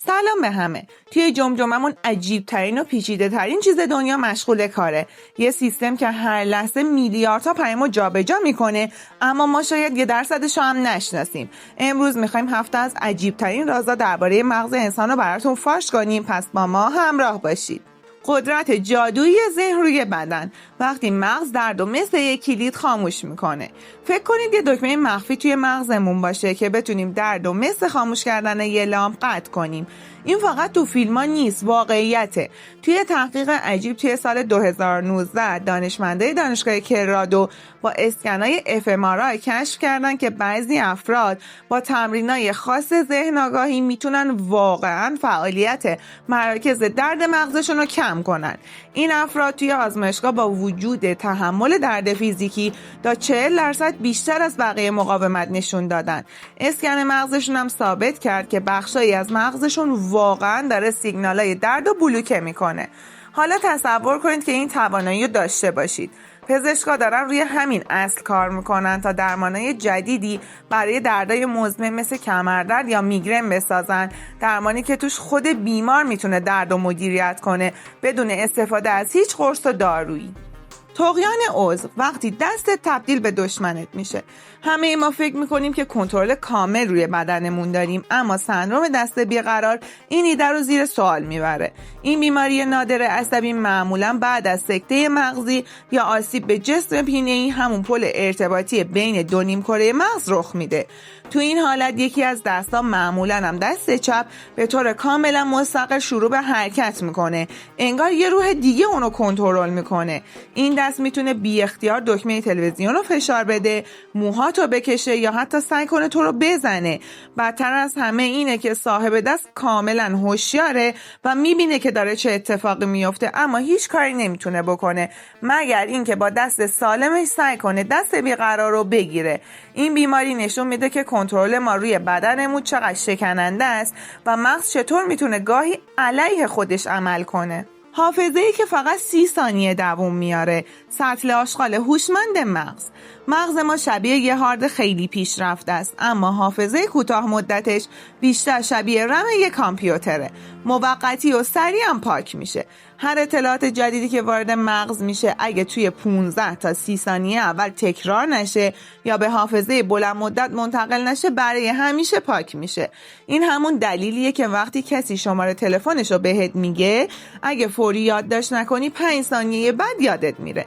سلام به همه. توی جمجممون عجیب ترین و پیچیده ترین چیز دنیا مشغول کاره. یه سیستم که هر لحظه میلیاردتا پیامو جابجا میکنه، اما ما شاید 1% هم نشناسیم. امروز میخوایم 7 از عجیب ترین رازا درباره مغز انسان رو براتون فاش کنیم، پس با ما همراه باشید. قدرت جادویی ذهن روی بدن. وقتی مغز درد و مثل یک کلید خاموش میکنه. فکر کنید یه دکمه مخفی توی مغزمون باشه که بتونیم درد و مثل خاموش کردن یه لامپ قطع کنیم. این فقط تو فیلم ها نیست، واقعیته. توی تحقیق عجیب توی سال 2019 دانشمندای دانشگاه کرادو با اسکنای fMRI کشف کردن که بعضی افراد با تمرینای خاص ذهن آگاهی میتونن واقعا فعالیت مراکز درد مغزشون رو کم کنن. این افراد توی آزمایشگاه با وجود تحمل درد فیزیکی تا 40% بیشتر از بقیه مقاومت نشون دادن. اسکن مغزشون هم ثابت کرد که بخشایی از مغزشون واقعا داره سیگنالای درد و بلوکه میکنه. حالا تصور کنید که این توانایی رو داشته باشید. پزشکا دارن روی همین اصل کار میکنن تا درمانای جدیدی برای دردای مزمن مثل کمردرد یا میگرن بسازن، درمانی که توش خود بیمار میتونه درد و مدیریت کنه بدون استفاده از هیچ قرص و دارویی. طغیان عضو. وقتی دستت تبدیل به دشمنت میشه. همه ما فکر میکنیم که کنترل کامل روی بدنمون داریم، اما سندرم دست بیقرار این ایده رو زیر سوال میبره. این بیماری نادر عصبی معمولا بعد از سکته مغزی یا آسیب به جسم پینه‌ای، همون پل ارتباطی بین دو نیمکره مغز رخ میده. تو این حالت یکی از دستا، معمولا هم دست چپ، به طور کاملا مستقل شروع به حرکت میکنه، انگار یه روح دیگه اونو کنترل میکنه. این دست میتونه بی اختیار دکمه تلویزیون رو فشار بده، موهاتو بکشه یا حتی سعی کنه تو رو بزنه. بدتر از همه اینه که صاحب دست کاملا هوشیاره و میبینه که داره چه اتفاقی میفته، اما هیچ کاری نمیتونه بکنه مگر اینکه با دست سالمش سعی کنه دست بیقرار رو بگیره. این بیماری نشون میده که کنترل ما روی بدنمون چقدر شکننده است و مغز چطور میتونه گاهی علیه خودش عمل کنه. حافظه‌ای که فقط 30 ثانیه دوام میاره. سطل آشغال هوشمند مغز. مغز ما شبیه یه هارد خیلی پیشرفته است، اما حافظه کوتاه مدتش بیشتر شبیه رم یه کامپیوتره. موقتی و سریع هم پاک میشه. هر اطلاعات جدیدی که وارد مغز میشه، اگه توی 15 تا 30 ثانیه اول تکرار نشه یا به حافظه بلند مدت منتقل نشه، برای همیشه پاک میشه. این همون دلیلیه که وقتی کسی شماره تلفنشو بهت میگه، اگه فوری یادداشت نکنی 5 ثانیه بعد یادت میره.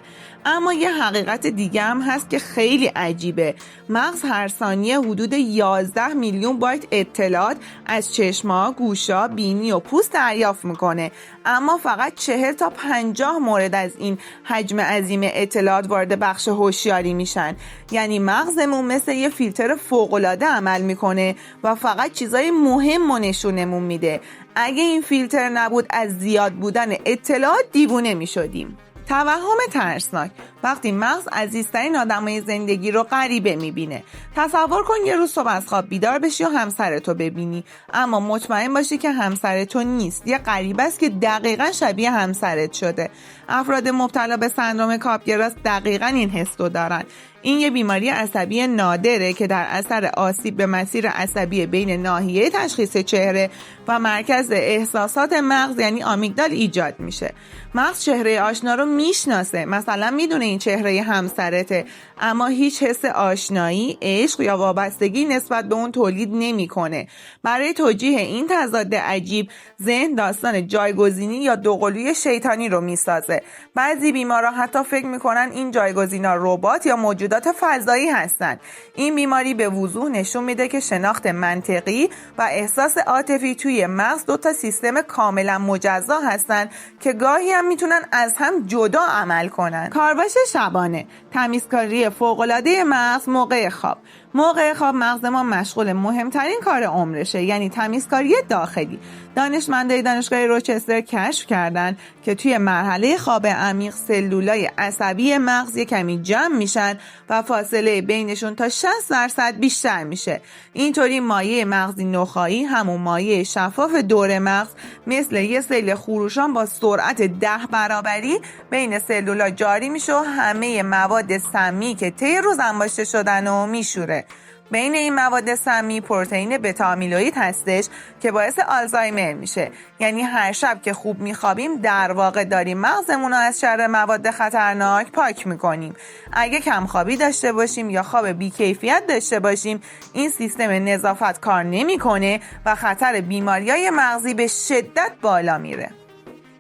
اما یه حقیقت دیگه هم هست که خیلی عجیبه. مغز هر ثانیه حدود 11 میلیون بایت اطلاعات از چشما، گوشا، بینی و پوست دریافت میکنه، اما فقط 40 تا 50 مورد از این حجم عظیم اطلاعات وارد بخش هوشیاری میشن. یعنی مغزمون مثل یه فیلتر فوق‌العاده عمل میکنه و فقط چیزای مهم رو نشونمون میده. اگه این فیلتر نبود، از زیاد بودن اطلاعات دیوونه میشدیم. توهم ترسناک. وقتی مغز عزیزترین آدمای زندگی رو غریبه میبینه. تصور کن یه روز صبح از خواب بیدار بشی و همسرتو ببینی، اما مطمئن باشی که همسرتو نیست. یه غریبه است که دقیقاً شبیه همسرت شده. افراد مبتلا به سندرم کاپگراس دقیقاً این حس رو دارن. این یه بیماری عصبی نادره که در اثر آسیب به مسیر عصبی بین ناحیه تشخیص چهره و مرکز احساسات مغز یعنی آمیگدال ایجاد میشه. مغز چهره آشنا رو میشناسه، مثلا میدونه این چهره همسرته، اما هیچ حس آشنایی، عشق یا وابستگی نسبت به اون تولید نمیکنه. برای توجیه این تضاد عجیب، ذهن داستان جایگزینی یا دوقلوی شیطانی رو میسازه. بعضی بیمارا حتی فکر میکنن این جایگزینا ربات یا موجودات فضایی هستن. این بیماری به وضوح نشون میده که شناخت منطقی و احساس عاطفی توی مغز 2 تا سیستم کاملا مجزا هستن که گاهی هم میتونن از هم جدا عمل کنن. کارواش شبانه. تمیزکاری فوق‌العاده مغز موقع خواب. موقع خواب مغز ما مشغول مهمترین کار عمرشه، یعنی تمیزکاری داخلی. دانشمندای دانشگاه روچستر کشف کردن که توی مرحله خواب عمیق سلولای عصبی مغز کمی جمع میشن و فاصله بینشون تا 60% بیشتر میشه. اینطوری مایع مغزی نخاعی، همون مایع شفاف دور مغز، مثل یه سیل خروشان با سرعت 10 برابری بین سلولا جاری میشه و همه مواد سمی که طی روز انباشته شدن و میشوره. بین این مواد سمی پروتئین بتا آمیلوئید هستش که باعث آلزایمر میشه. یعنی هر شب که خوب میخوابیم در واقع داریم مغزمون رو از شر مواد خطرناک پاک میکنیم. اگه کمخوابی داشته باشیم یا خواب بی‌کیفیت داشته باشیم، این سیستم نظافت کار نمیکنه و خطر بیماریهای مغزی به شدت بالا میره.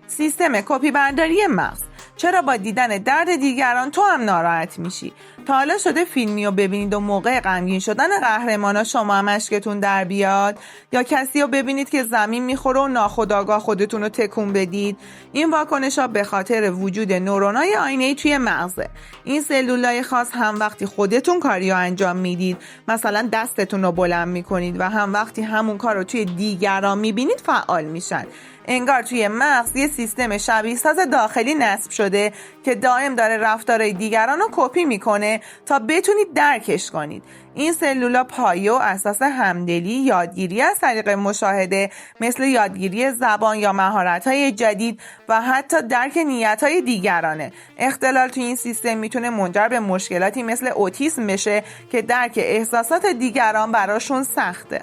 سیستم کپی برداری مغز. چرا با دیدن درد دیگران تو هم ناراحت میشی؟ تا حالا شده فیلمی رو ببینید و موقع غمگین شدن قهرمانا شما هم اشکتون در بیاد؟ یا کسی رو ببینید که زمین میخوره و ناخودآگاه خودتون رو تکون بدید؟ این واکنش ها به خاطر وجود نورونای آینه‌ای توی مغزه. این سلولای خاص هم وقتی خودتون کاری رو انجام میدید، مثلا دستتون رو بلند میکنید، و هم وقتی همون کار رو توی دیگران میبینید فعال میشن. انگار توی مغز یه سیستم شبیه ساز داخلی نصب شده که دائم داره رفتارهای دیگران رو کپی میکنه تا بتونید درکش کنید. این سلولا پایه و اساس همدلی، یادگیری از طریق مشاهده مثل یادگیری زبان یا مهارت‌های جدید و حتی درک نیت‌های دیگرانه. اختلال توی این سیستم میتونه منجر به مشکلاتی مثل اوتیسم بشه که درک احساسات دیگران براشون سخته.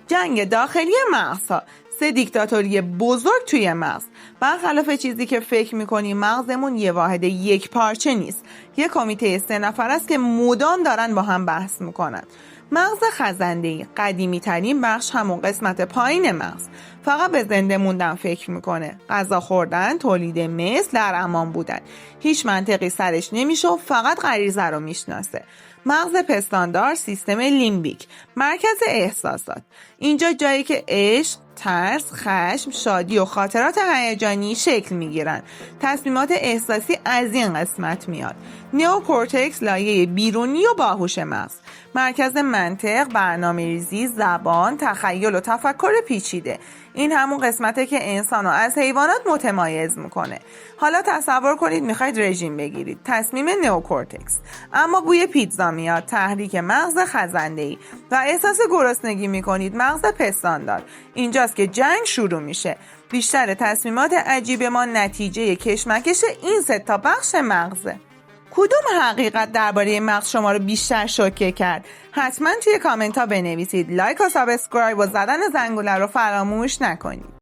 جنگ داخلی مغزها. 3 دیکتاتوری بزرگ توی مغز. برخلاف چیزی که فکر میکنیم مغزمون یه واحد یک پارچه نیست. یه کمیته 3 نفر است که مدام دارن با هم بحث میکنن. مغز خزنده‌ای، قدیمی ترین بخش، همون قسمت پایین مغز، فقط به زنده موندن فکر میکنه. غذا خوردن، تولید مثل، در امان بودن. هیچ منطقی سرش نمیشه و فقط غریزه رو میشناسه. مغز پستاندار، سیستم لیمبیک، مرکز احساسات. اینجا جایی که عشق، ترس، خشم، شادی و خاطرات هیجانی شکل میگیرن. تصمیمات احساسی از این قسمت میاد. نئوکورتکس، لایه بیرونی و باهوش مغز، مرکز منطق، برنامه‌ریزی، زبان، تخیل و تفکر پیچیده. این همون قسمته که انسانو از حیوانات متمایز میکنه. حالا تصور کنید میخواید رژیم بگیرید. تصمیم نئوکورتکس. اما بوی پیتزا میاد، تحریک مغز خزنده‌ای، و احساس گرسنگی میکنید، مغز پستاندار. اینجاست که جنگ شروع میشه. بیشتر تصمیمات عجیب ما نتیجه کشمکش این 3 بخش مغزه. کدوم حقیقت درباره مغز شما رو بیشتر شوکه کرد؟ حتما توی کامنت ها بنویسید. لایک و سابسکرایب و زدن زنگوله رو فراموش نکنید.